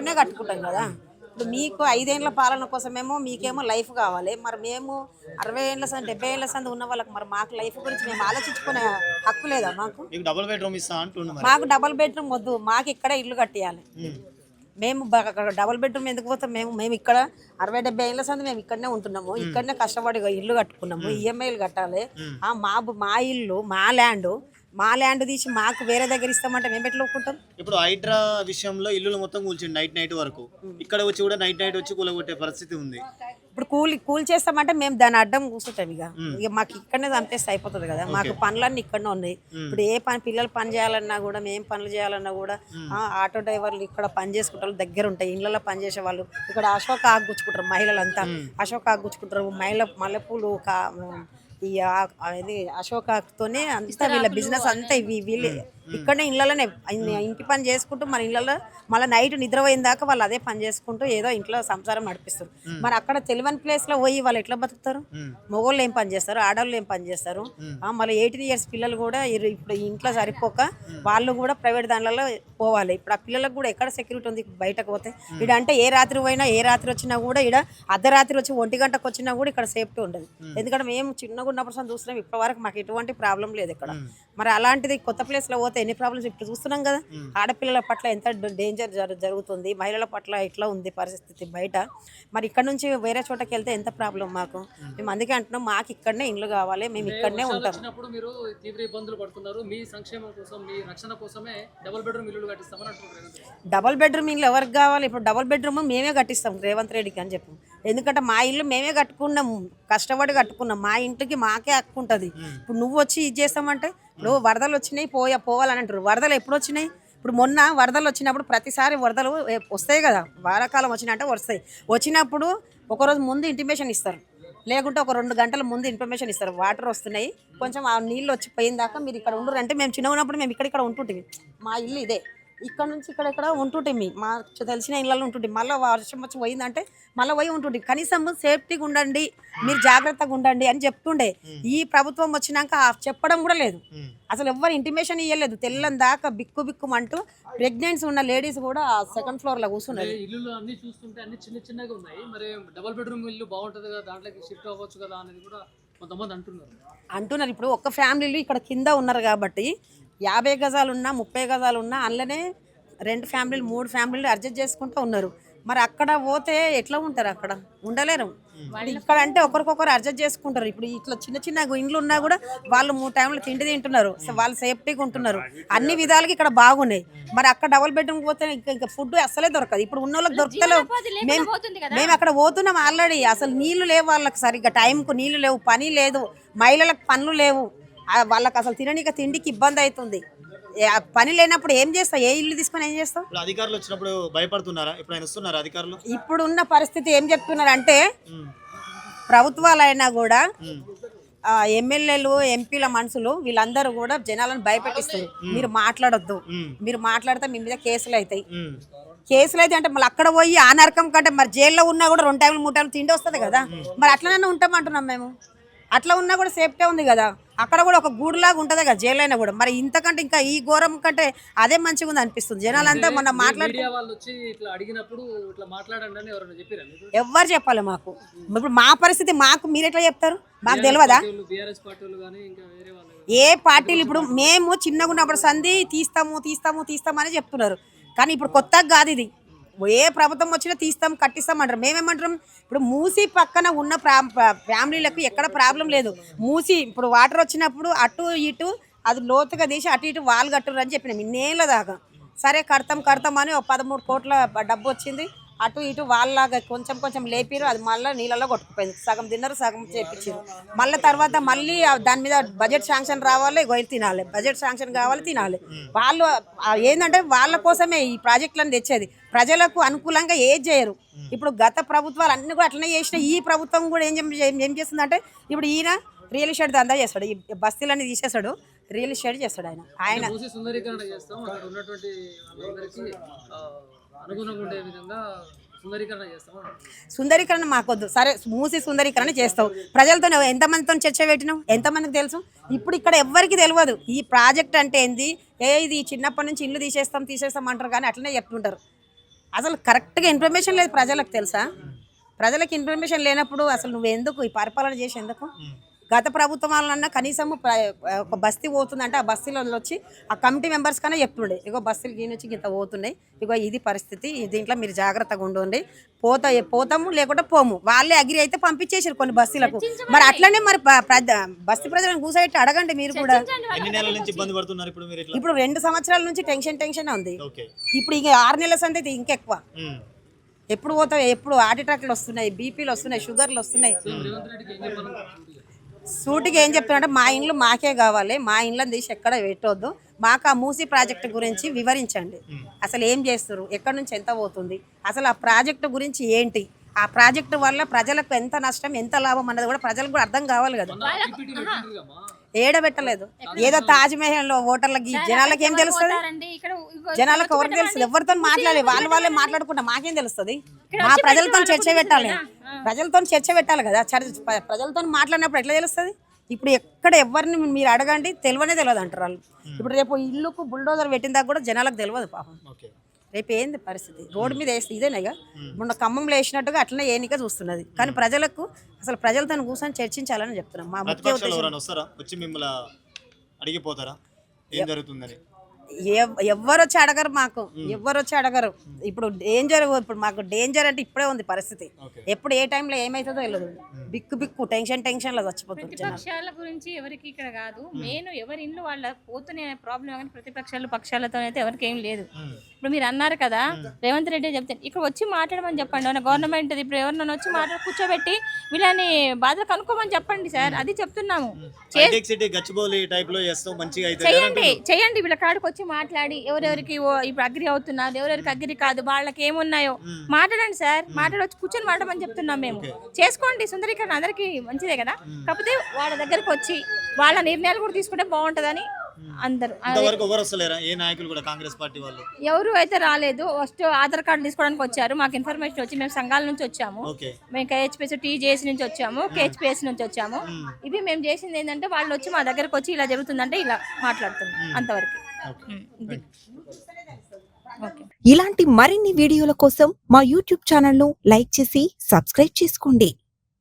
ఇక్కడనే కట్టుకుంటాం కదా. ఇప్పుడు మీకు 5 ఏళ్ల పాలన కోసమేమో మీకేమో లైఫ్ కావాలి, మరి మేము 60 ఏళ్ల సంది 70 ఏళ్ల సంది ఉన్న వాళ్ళకి మరి మాకు లైఫ్ గురించి మేము ఆలోచించుకునే హక్కు లేదా మాకు? డబుల్ బెడ్రూమ్ ఇస్తా అంటున్నా మరి. మాకు డబల్ బెడ్రూమ్ వద్దు, మాకు ఇక్కడ ఇల్లు కట్టియాలి. మేము డబల్ బెడ్రూమ్ ఎందుకు పోతాం? మేము ఇక్కడ 60-70 ఏళ్ళ సంది మేము ఇక్కడనే ఉంటున్నాము, ఇక్కడనే కష్టపడి ఇల్లు కట్టుకున్నాము, ఈఎంఐలు కట్టాలి. మా ఇల్లు మా ల్యాండ్ తీసి మాకు వేరే దగ్గర ఇస్తామంటే మేము ఎట్లా ఒప్పుకుంటాం? ఇప్పుడు హైడ్రా విషయంలో ఇల్లు మొత్తం కూల్చింది నైట్ వరకు, ఇక్కడ వచ్చి కూడా నైట్ వచ్చి కూలగొట్టే పరిస్థితి ఉంది. ఇప్పుడు కూల్ చేస్తామంటే మేము దాని అడ్డం కూర్చుంటాం. ఇక మాకు ఇక్కడనే చంపేస్తే అయిపోతుంది కదా. మాకు పనులన్నీ ఇక్కడనే ఉన్నాయి. ఇప్పుడు ఏ పని పిల్లలు పని చేయాలన్నా కూడా, మేము పనులు చేయాలన్నా కూడా ఆటో డ్రైవర్లు ఇక్కడ పని చేసుకుంటారు, దగ్గర ఉంటాయి ఇళ్ళలో పని చేసే వాళ్ళు. ఇక్కడ అశోక్ ఆకు గుచ్చుకుంటారు మహిళలంతా, అశోక్ ఆకు గుచ్చుకుంటారు, మల్లెపూలు ఇది అశోకతోనే అంతా వీళ్ళ బిజినెస్ అంతా. వీళ్ళు ఇక్కడనే ఇళ్ళలోనే ఇంటి పని చేసుకుంటూ మన ఇళ్ళలో మళ్ళీ నైట్ నిద్రపోయిన దాకా వాళ్ళు అదే పని చేసుకుంటూ ఏదో ఇంట్లో సంసారం నడిపిస్తారు. మరి అక్కడ తెలియని ప్లేస్ లో పోయి వాళ్ళు ఎట్లా బతుకుతారు? మగవాళ్ళు ఏం పని చేస్తారు, ఆడవాళ్ళు ఏం పని చేస్తారు? మళ్ళీ 18 years పిల్లలు కూడా ఇప్పుడు ఇంట్లో సరిపోక వాళ్ళు కూడా ప్రైవేట్ దానిలలో పోవాలి. ఇప్పుడు ఆ పిల్లలకు కూడా ఎక్కడ సెక్యూరిటీ ఉంది బయటకు పోతే? ఇక్కడ అంటే ఏ రాత్రి పోయినా ఏ రాత్రి వచ్చినా కూడా ఇక్కడ అర్ధరాత్రి వచ్చి 1 గంటకు వచ్చినా కూడా ఇక్కడ సేఫ్టీ ఉండదు. ఎందుకంటే మేము చిన్నగా ఉన్నప్పుడు చూస్తున్నాం, ఇప్పటి వరకు మాకు ఎటువంటి ప్రాబ్లం లేదు ఇక్కడ. మరి అలాంటిది కొత్త ప్లేస్ లో పోతే ఎన్ని ప్రాబ్లమ్స్ ఇప్పుడు చూస్తున్నాం కదా. ఆడపిల్లల పట్ల ఎంత డేంజర్ జరుగుతుంది, మహిళల పట్ల ఎట్లా ఉంది పరిస్థితి బయట. మరి ఇక్కడ నుంచి వేరే చోటకి వెళ్తే ఎంత ప్రాబ్లం మాకు? మేము అందుకే అంటున్నాం, మాకు ఇక్కడనే ఇల్లు కావాలి, మేము ఇక్కడనే ఉంటాం. మీరు తీవ్ర ఇబ్బందులు పడుతున్నారు, మీ సంక్షేమం కోసం మీ రక్షణ కోసమే డబుల్ బెడ్రూమ్ ఇల్లు కట్టిస్తామని అంటున్నారు. డబుల్ బెడ్రూమ్ ఇల్లు ఎవరికి కావాలి? ఇప్పుడు డబుల్ బెడ్రూమ్ మేమే కట్టిస్తాం రేవంత్ రెడ్డికి అని చెప్పి. ఎందుకంటే మా ఇల్లు మేమే కట్టుకున్నాము, కష్టపడి కట్టుకున్నాం, మా ఇంటికి మాకే హక్కు ఉంటుంది. ఇప్పుడు నువ్వు వచ్చి ఇది చేస్తామంటే, ఇప్పుడు వరదలు వచ్చినాయి పోవాలని అంటారు. వరదలు ఎప్పుడు వచ్చినాయి? ఇప్పుడు మొన్న వరదలు వచ్చినప్పుడు ప్రతిసారి వరదలు వస్తాయి కదా, వారాకాలం వచ్చినట్టే వచ్చినప్పుడు ఒకరోజు ముందు ఇంటిమేషన్ ఇస్తారు, లేకుంటే ఒక 2 గంటల ముందు ఇన్ఫర్మేషన్ ఇస్తారు. వాటర్ వస్తున్నాయి, కొంచెం ఆ నీళ్ళు వచ్చి పోయిన దాకా మీరు ఇక్కడ ఉండరు అంటే, మేము చిన్న ఉన్నప్పుడు మేము ఇక్కడ ఉంటుంటివి. మా ఇల్లు ఇదే, ఇక్కడ నుంచి ఇక్కడ ఉంటుంటే మా తెలిసిన ఇళ్ళలో ఉంటుంటే, మళ్ళీ వర్షం వచ్చి పోయిందంటే మళ్ళీ పోయి ఉంటుండే. కనీసం సేఫ్టీగా ఉండండి, మీరు జాగ్రత్తగా ఉండండి అని చెప్తుండే. ఈ ప్రభుత్వం వచ్చినాక చెప్పడం కూడా లేదు, అసలు ఎవ్వరు ఇంటిమేషన్ ఇవ్వలేదు. తెల్లని దాకా బిక్కుమంటూ ప్రెగ్నెన్సీ ఉన్న లేడీస్ కూడా 2nd floor లో కూర్చున్నారు. ఇల్లు అన్ని చూస్తుంటే అన్ని చిన్నగా ఉన్నాయి, మరి డబుల్ బెడ్రూమ్ ఇల్లు బాగుంటుంది కదా, దాంట్లోకి షిఫ్ట్ అవ్వచ్చు కదా అనేది కూడా కొంతమంది అంటున్నారు. ఇప్పుడు ఒక్క ఫ్యామిలీలు ఇక్కడ కింద ఉన్నారు కాబట్టి 50 గజాలు ఉన్నా 30 గజాలు ఉన్నా అందులోనే 2 ఫ్యామిలీలు 3 ఫ్యామిలీలు అడ్జస్ట్ చేసుకుంటూ ఉన్నారు. మరి అక్కడ పోతే ఎట్లా ఉంటారు? అక్కడ ఉండలేరు. ఇక్కడ అంటే ఒకరికొకరు అడ్జస్ట్ చేసుకుంటారు. ఇప్పుడు ఇట్లా చిన్న ఇండ్లు ఉన్నా కూడా వాళ్ళు 3 టైంలు తిండి తింటున్నారు, వాళ్ళు సేఫ్టీగా ఉంటున్నారు, అన్ని విధాలుగా ఇక్కడ బాగున్నాయి. మరి అక్కడ డబుల్ బెడ్రూమ్ పోతే ఇంకా ఫుడ్ అసలే దొరకదు. ఇప్పుడు ఉన్న వాళ్ళకి దొరకలేవు. మేము అక్కడ పోతున్నాం ఆల్రెడీ, అసలు నీళ్లు లేవు వాళ్ళకి, సరిగ్గా టైంకు నీళ్లు లేవు, పని లేదు, మహిళలకు పనులు లేవు, వాళ్ళకి అసలు తిండికి ఇబ్బంది అవుతుంది. పని లేనప్పుడు ఏం చేస్తావు? ఏ ఇల్లు తీసుకొని ఏం చేస్తావు? అధికారులు వచ్చినప్పుడు భయపడుతున్నారా? ఎప్పుడైనా వస్తున్నారా అధికారులు? ఇప్పుడున్న పరిస్థితి ఏం చెప్తున్నారు అంటే, ప్రభుత్వాలైనా కూడా ఎమ్మెల్యేలు ఎంపీల మనుషులు వీళ్ళందరూ కూడా జనాలను భయపెట్టిస్తారు. మీరు మాట్లాడొద్దు, మీరు మాట్లాడితే మీ మీద కేసులు అవుతాయి. కేసులు అయితే అంటే మళ్ళీ అక్కడ పోయి ఆ నరకం కంటే మరి జైల్లో ఉన్నా కూడా 2 టైంలు 3 టైంలు తిండి వస్తుంది కదా. మరి అట్లనే ఉంటామంటున్నాం మేము. అట్లా ఉన్నా కూడా సేఫ్టీ ఉంది కదా, అక్కడ కూడా ఒక గూడులాగా ఉంటుంది కదా జైలు అయినా కూడా. మరి ఇంతకంటే ఇంకా ఈ ఘోరం కంటే అదే మంచిగా ఉంది అనిపిస్తుంది. జనాలంతా మొన్న ఎవ్వరు చెప్పాలి మాకు? ఇప్పుడు మా పరిస్థితి మాకు మీరు ఎట్లా చెప్తారు? మాకు తెలియదా? ఏ పార్టీలు ఇప్పుడు మేము చిన్నగా ఉన్నప్పుడు సంధి తీస్తామని చెప్తున్నారు, కానీ ఇప్పుడు కొత్తగా కాదు ఇది. ఏ ప్రభుత్వం వచ్చినా కట్టిస్తాం అంటారు. మేమేమంటాం? ఇప్పుడు మూసి పక్కన ఉన్న ఫ్యామిలీలకు ఎక్కడ ప్రాబ్లం లేదు. మూసి ఇప్పుడు వాటర్ వచ్చినప్పుడు అటు ఇటు అది లోతుగా తీసి అటు ఇటు వాళ్ళు కట్టురు అని చెప్పినాం ఇన్నేళ్ళ దాకా. సరే కడతాం అని 13 కోట్ల డబ్బు వచ్చింది, అటు ఇటు వాళ్ళలాగా కొంచెం లేపిరు, అది మళ్ళీ నీళ్ళలో కొట్టుకుపోయింది. సగం తిన్నారు, సగం చేపించారు. మళ్ళీ తర్వాత మళ్ళీ దాని మీద బడ్జెట్ శాంక్షన్ రావాలి, గొయ్యలు తినాలి, బడ్జెట్ శాంక్షన్ కావాలి, తినాలి. వాళ్ళు ఏంటంటే వాళ్ళ కోసమే ఈ ప్రాజెక్టులను తెచ్చేది, ప్రజలకు అనుకూలంగా ఏది చేయరు. ఇప్పుడు గత ప్రభుత్వాలు అన్ని కూడా అట్లనే చేసిన, ఈ ప్రభుత్వం కూడా ఏం చేస్తుందంటే, ఇప్పుడు ఈయన రియల్ ఎస్టేట్ దందా చేస్తాడు, ఈ బస్తీలన్నీ తీసేస్తాడు, రియల్ ఎస్టేట్ చేస్తాడు ఆయన. సుందరీకరణ మాకొద్దు. సరే మూసి సుందరీకరణ చేస్తావు, ప్రజలతో ఎంతమందితో చర్చ పెట్టినావు? ఎంతమందికి తెలుసు? ఇప్పుడు ఇక్కడ ఎవ్వరికి తెలియదు ఈ ప్రాజెక్ట్ అంటే ఏంది. ఇది చిన్నప్పటి నుంచి ఇల్లు తీసేస్తాం అంటారు, కానీ అట్లనే చెప్తుంటారు. అసలు కరెక్ట్గా ఇన్ఫర్మేషన్ లేదు ప్రజలకు తెలుసా. ప్రజలకు ఇన్ఫర్మేషన్ లేనప్పుడు అసలు నువ్వు ఎందుకు ఈ పరిపాలన చేసి ఎందుకు. గత ప్రభుత్వం వాళ్ళన్నా కనీసము ఒక బస్తీ పోతుందంటే ఆ బస్తీలో వచ్చి ఆ కమిటీ మెంబర్స్ కన్నా చెప్తుండే ఇగో బస్తీలు గీనొచ్చి ఇంత పోతున్నాయి, ఇగో ఇది పరిస్థితి, దీంట్లో మీరు జాగ్రత్తగా ఉండండి, పోతాము లేకుంటే పోము. వాళ్ళే అగ్రి అయితే పంపించేసారు కొన్ని బస్తీలకు. మరి అట్లనే మరి బస్తీ ప్రజలను కూర్చోబెట్టి అడగండి మీరు కూడా. ఎన్ని నెలల నుంచి ఇబ్బంది పడుతున్నారు ఇప్పుడు మీరు ఇట్లా? ఇప్పుడు 2 సంవత్సరాల నుంచి టెన్షన్ ఉంది. ఓకే. ఇప్పుడు ఇక 6 నెలల సంది అయితే ఇంకెక్కువ. ఎప్పుడు పోతావు, ఎప్పుడు హార్ట్ అటాక్లు వస్తున్నాయి, బీపీలు వస్తున్నాయి, షుగర్లు వస్తున్నాయి. సూటికి ఏం చెప్తున్నా, మా ఇండ్లు మాకే కావాలి, మా ఇండ్లను తీసి ఎక్కడ పెట్టొద్దు, మాకు ఆ మూసీ ప్రాజెక్టు గురించి వివరించండి. అసలు ఏం చేస్తారు, ఎక్కడి నుంచి ఎంత పోతుంది, అసలు ఆ ప్రాజెక్టు గురించి ఏంటి, ఆ ప్రాజెక్టు వల్ల ప్రజలకు ఎంత నష్టం ఎంత లాభం అన్నది కూడా ప్రజలకు కూడా అర్థం కావాలి కదా. ఏడబెట్టలేదు. ఏదో తాజ్ మహల్ లో ఓటర్లకి జనాలకు ఏం తెలుస్తుంది, జనాలకు ఎవరికి తెలుస్తుంది, ఎవరితో మాట్లాడాలి వాళ్ళే మాట్లాడుకుంటా మాకేం తెలుస్తుంది. మా ప్రజలతో చర్చ పెట్టాలి, ప్రజలతో చర్చ పెట్టాలి కదా. ప్రజలతో మాట్లాడినప్పుడు ఎట్లా తెలుస్తుంది. ఇప్పుడు ఎక్కడ ఎవరిని మీరు అడగండి తెలియనే తెలియదు అంటారు వాళ్ళు. ఇప్పుడు రేపు ఇల్లుకు బుల్డోజర్ పెట్టిన దాకా కూడా జనాలకు తెలియదు పాపం. రేపు ఏంది పరిస్థితి, రోడ్డు మీద వేస్తే ఇదేనాగా మొన్న ఖమ్మంలో వేసినట్టుగా అట్లనే ఏనిక చూస్తున్నది. కానీ ప్రజలకు అసలు ప్రజలతో కూర్చొని చర్చించాలని చెప్తున్నాం. మా ముఖ్య ఎవ్వరు వచ్చి అడగరు, మాకు ఎవ్వరు వచ్చి అడగరు. ఇప్పుడు మాకు డేంజర్ అంటే ఇప్పుడే ఉంది పరిస్థితి. ఎప్పుడు ఏ టైంలో ఏమైతుందో తెలియదు. బిక్కు టెన్షన్ లో చచ్చిపోతుంది. ప్రతిపక్షాల గురించి ఎవరికి ఇక్కడ కాదు, నేను ఎవరి ఇంట్లో వాళ్ళ పోతున్న ప్రాబ్లం, కానీ పక్షాలతో అయితే ఎవరికి ఏం లేదు. ఇప్పుడు మీరు అన్నారు కదా రేవంత్ రెడ్డి చెప్తే ఇక్కడ వచ్చి మాట్లాడమని చెప్పండి. గవర్నమెంట్ ఇప్పుడు ఎవరినైనా వచ్చి కూర్చోబెట్టి వీళ్ళని బాధలు కనుక్కోమని చెప్పండి సార్, అది చెప్తున్నాము. చేయండి వీళ్ళ కాడికి వచ్చి మాట్లాడి ఎవరెవరికి ఇప్పుడు అగ్రి అవుతున్నారు, ఎవరెవరికి అగ్రి కాదు, వాళ్ళకి ఏమున్నాయో మాట్లాడండి సార్. మాట్లాడవచ్చు, కూర్చొని మాట్లాడమని చెప్తున్నాం మేము. చేసుకోండి, సుందరీకరణ అందరికి మంచిదే కదా. కాకపోతే వాళ్ళ దగ్గరకు వచ్చి వాళ్ళ నిర్ణయాలు కూడా తీసుకుంటే బాగుంటదని అందరూ. ఎవరు అయితే రాలేదు. ఫస్ట్ ఆధార్ కార్డు తీసుకోవడానికి వచ్చారు, మాకు ఇన్ఫర్మేషన్ వచ్చి మేము సంఘాల నుంచి వచ్చాము, మేము KHPS TJS నుంచి వచ్చాము, KHPS నుంచి వచ్చాము. ఇది మేము చేసింది ఏంటంటే వాళ్ళు వచ్చి మా దగ్గరకు వచ్చి ఇలా జరుగుతుందంటే ఇలా మాట్లాడుతున్నాం అంతవరకు. ఇలాంటి మరిన్ని వీడియోల కోసం మా యూట్యూబ్ ఛానల్ ను లైక్ చేసి సబ్స్క్రైబ్ చేసుకోండి.